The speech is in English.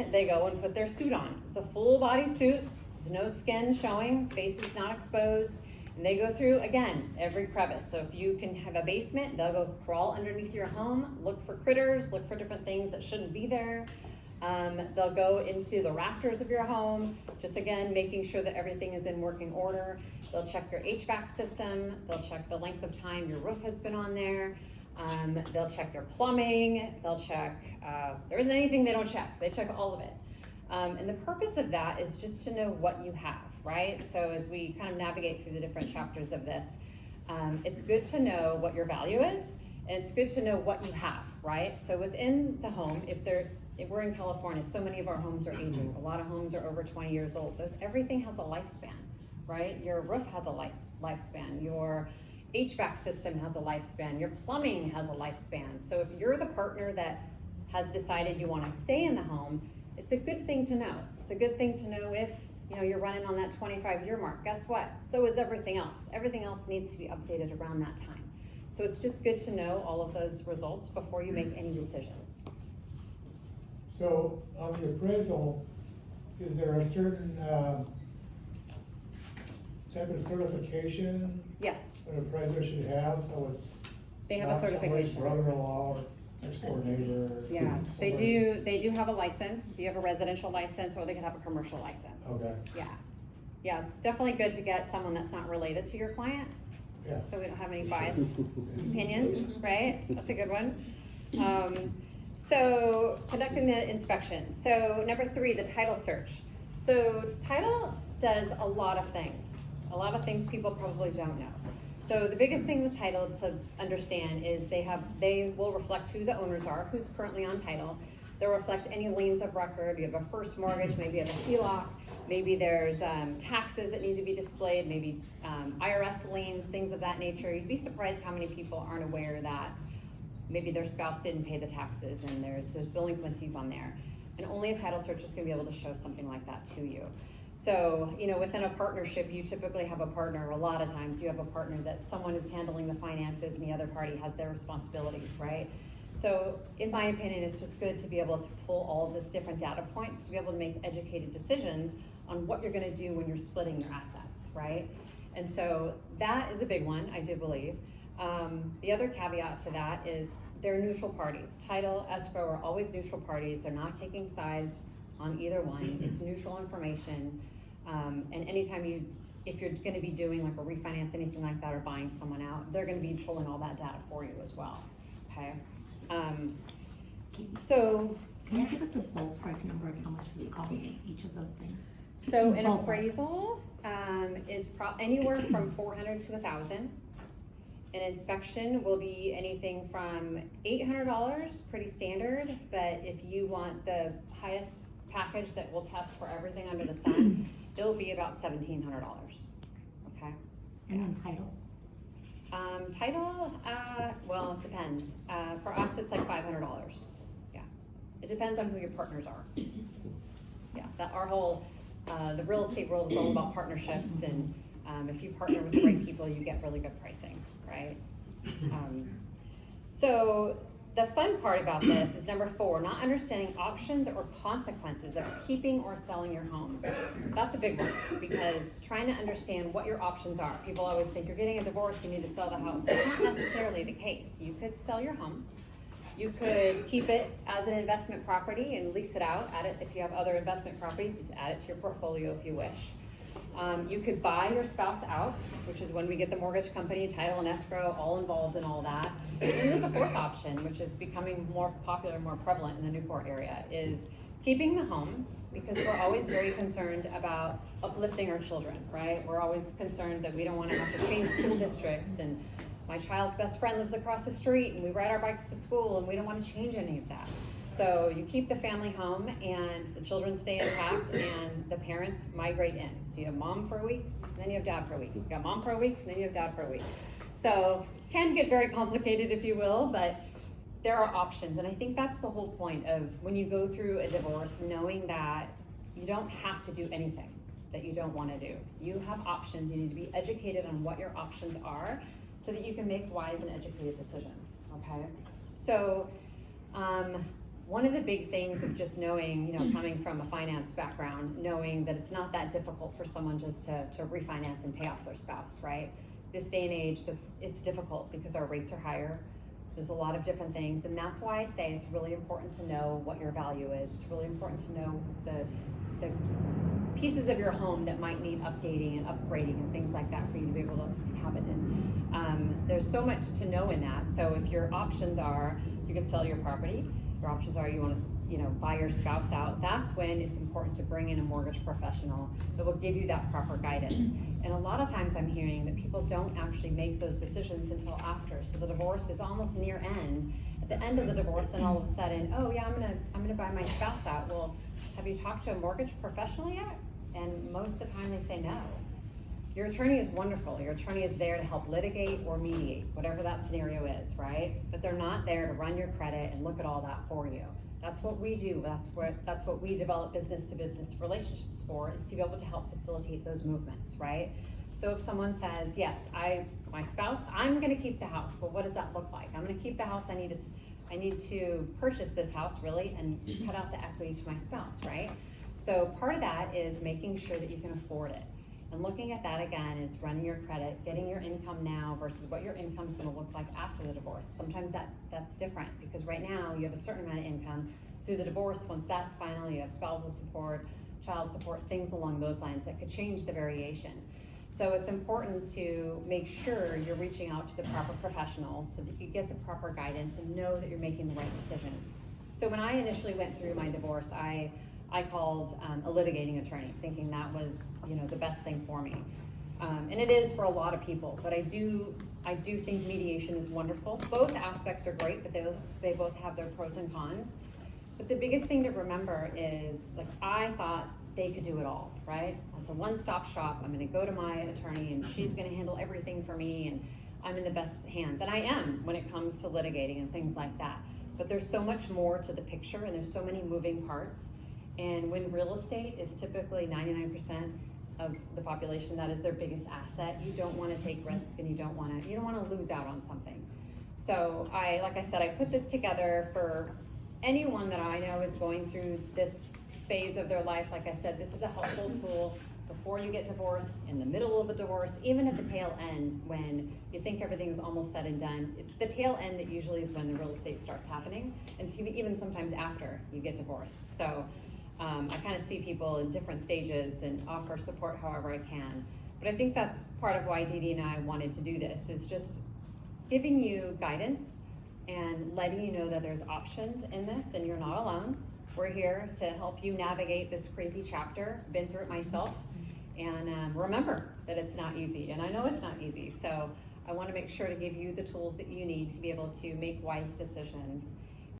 then they go and put their suit on. It's a full body suit, there's no skin showing, face is not exposed, and they go through, again, every crevice. So if you can have a basement, they'll go crawl underneath your home, look for critters, look for different things that shouldn't be there. They'll go into the rafters of your home, just again, making sure that everything is in working order. They'll check your HVAC system, they'll check the length of time your roof has been on there. They'll check your plumbing, they'll check, there isn't anything they don't check, they check all of it. And the purpose of that is just to know what you have, right? So as we kind of navigate through the different chapters of this, it's good to know what your value is, and it's good to know what you have, right? So within the home, if we're in California, so many of our homes are aging. A lot of homes are over 20 years old. Everything has a lifespan, right? Your roof has a lifespan. Your HVAC system has a lifespan. Your plumbing has a lifespan. So if you're the partner that has decided you want to stay in the home, it's a good thing to know. It's a good thing to know if you're running on that 25-year mark. Guess what? So is everything else. Everything else needs to be updated around that time. So it's just good to know all of those results before you make any decisions. So on the appraisal, is there a certain type of certification? Yes. An appraiser should have, so it's They have a certification. Brother-in-law or next door neighbor. Yeah, they do have a license. You have a residential license, or they can have a commercial license. Okay. Yeah, it's definitely good to get someone that's not related to your client. Yeah. So we don't have any biased opinions, right? That's a good one. So conducting the inspection. So number 3, the title search. So title does a lot of things people probably don't know. So the biggest thing with title to understand is they will reflect who the owners are, who's currently on title. They'll reflect any liens of record. You have a first mortgage, maybe you have a HELOC, maybe there's taxes that need to be displayed, maybe IRS liens, things of that nature. You'd be surprised how many people aren't aware that maybe their spouse didn't pay the taxes and there's delinquencies on there. And only a title search is gonna be able to show something like that to you. So, within a partnership, you typically have a partner. A lot of times you have a partner that someone is handling the finances and the other party has their responsibilities, right? So in my opinion, it's just good to be able to pull all of this different data points to be able to make educated decisions on what you're gonna do when you're splitting your assets, right? And so that is a big one, I do believe. The other caveat to that is they're neutral parties. Title, escrow are always neutral parties. They're not taking sides on either one. It's neutral information. And anytime if you're gonna be doing like a refinance, anything like that, or buying someone out, they're gonna be pulling all that data for you as well, okay? So. Can you give us a ballpark number of how much this costs, each of those things? So an appraisal is anywhere from $400 to $1,000. An inspection will be anything from $800, pretty standard, but if you want the highest package that will test for everything under the sun, it'll be about $1,700, okay? And then title? Title, well, it depends. For us, it's like $500, yeah. It depends on who your partners are. Yeah, our whole, the real estate world is all about partnerships, and if you partner with the right people, you get really good pricing, right? So the fun part about this is number 4, not understanding options or consequences of keeping or selling your home. That's a big one, because trying to understand what your options are. People always think you're getting a divorce, you need to sell the house. That's not necessarily the case. You could sell your home. You could keep it as an investment property and lease it out. Add it if you have other investment properties, you just add it to your portfolio if you wish. You could buy your spouse out, which is when we get the mortgage company, title, and escrow all involved in all that. And there's a 4th option, which is becoming more popular, more prevalent in the Newport area, is keeping the home, because we're always very concerned about uplifting our children, right? We're always concerned that we don't want to have to change school districts, and my child's best friend lives across the street, and we ride our bikes to school, and we don't want to change any of that. So you keep the family home, and the children stay intact, and the parents migrate in. So you have mom for a week, and then you have dad for a week. You got mom for a week, and then you have dad for a week. So can get very complicated, if you will, but there are options. And I think that's the whole point of when you go through a divorce, knowing that you don't have to do anything that you don't want to do. You have options. You need to be educated on what your options are so that you can make wise and educated decisions, okay? So one of the big things of just knowing, you know, coming from a finance background, knowing that it's not that difficult for someone just to refinance and pay off their spouse, right? This day and age, it's difficult because our rates are higher. There's a lot of different things, and that's why I say it's really important to know what your value is. It's really important to know the pieces of your home that might need updating and upgrading and things like that for you to be able to have it in. There's so much to know in that. So if your options are you can sell your property, your options are you want to, you know, buy your spouse out, that's when it's important to bring in a mortgage professional that will give you that proper guidance. And a lot of times I'm hearing that people don't actually make those decisions until after. So the divorce is almost near end. At the end of the divorce, then all of a sudden, oh yeah, I'm gonna buy my spouse out. Well, have you talked to a mortgage professional yet? And most of the time they say no. Your attorney is wonderful. Your attorney is there to help litigate or mediate, whatever that scenario is, right? But they're not there to run your credit and look at all that for you. That's what we do. That's what we develop business-to-business relationships for, is to be able to help facilitate those movements, right? So if someone says, yes, my spouse, I'm gonna keep the house, but what does that look like? I'm gonna keep the house, I need to purchase this house really and cut out the equity to my spouse, right? So part of that is making sure that you can afford it. And looking at that again is running your credit, getting your income now versus what your income is gonna look like after the divorce. Sometimes that's different because right now you have a certain amount of income. Through the divorce, once that's final, you have spousal support, child support, things along those lines that could change the variation. So it's important to make sure you're reaching out to the proper professionals so that you get the proper guidance and know that you're making the right decision. So when I initially went through my divorce, I called a litigating attorney, thinking that was, you know, the best thing for me. And it is for a lot of people, but I do think mediation is wonderful. Both aspects are great, but they both have their pros and cons. But the biggest thing to remember is, like, I thought they could do it all, right? It's a one-stop shop. I'm gonna go to my attorney and she's gonna handle everything for me and I'm in the best hands. And I am when it comes to litigating and things like that. But there's so much more to the picture and there's so many moving parts. And when real estate is typically 99% of the population, that is their biggest asset, you don't want to take risks and you don't want to lose out on something. So like I said, I put this together for anyone that I know is going through this phase of their life. Like I said, this is a helpful tool before you get divorced, in the middle of a divorce, even at the tail end when you think everything's almost said and done. It's the tail end that usually is when the real estate starts happening, and even sometimes after you get divorced. So I kind of see people in different stages and offer support however I can. But I think that's part of why DeDe and I wanted to do this, is just giving you guidance and letting you know that there's options in this and you're not alone. We're here to help you navigate this crazy chapter. Been through it myself. And remember that it's not easy, and I know it's not easy. So I want to make sure to give you the tools that you need to be able to make wise decisions